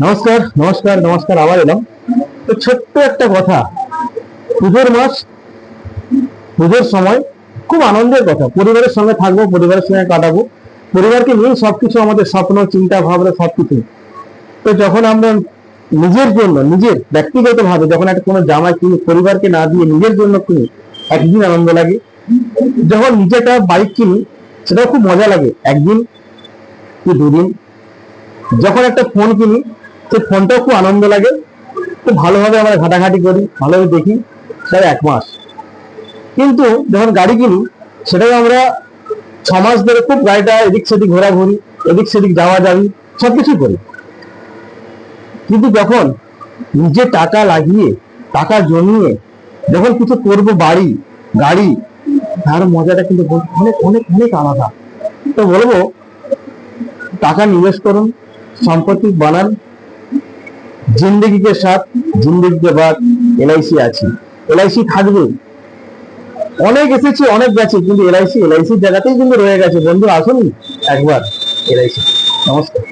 নমস্কার নমস্কার নমস্কার, আবার এলাম। তো ছোট্ট একটা কথা, পুজোর মাস, পুজোর সময় খুব আনন্দের কথা। পরিবারের সঙ্গে থাকবো, পরিবারের সঙ্গে কাটাবো, পরিবারকে নিয়ে সবকিছু আমাদের স্বপ্ন, চিন্তা ভাবনা সবকিছু। তো যখন আমরা নিজের জন্য, নিজের ব্যক্তিগত ভাবে যখন একটা কোনো জামা কিনি, পরিবারকে না দিয়ে নিজের জন্য কিনি, একদিন আনন্দ লাগে। যখন নিজে একটা বাইক কিনি, সেটাও খুব মজা লাগে, একদিন কি দুদিন। যখন একটা ফোন কিনি, সেই ফোনটাও খুব আনন্দ লাগে, খুব ভালোভাবে আমরা ঘাটাঘাটি করি, ভালোভাবে দেখি, সেটা 1 মাস। কিন্তু যখন গাড়ি কিনি, সেটাও আমরা 6 মাস ধরে খুব গাড়িটা এদিক সেদিক ঘোরাঘুরি, এদিক সেদিক যাওয়া যাবি, সবকিছু করি। কিন্তু যখন নিজে টাকা লাগিয়ে, টাকা জমিয়ে যখন কিছু করবো, বাড়ি, গাড়ি, তার মজাটা কিন্তু অনেক অনেক অনেক আলাদা। তো বলবো, টাকা নিবেশ করুন, সম্পত্তি বানান, जिंदगी के साथ जिंदगी के बाद এলআইসি আছে, এলআইসি থাকবে। অনেক এসেছি, অনেক গেছে, কিন্তু এলআইসির জায়গাতেই কিন্তু রয়ে গেছে। বন্ধু, আসুন একবার এলআইসি। নমস্কার।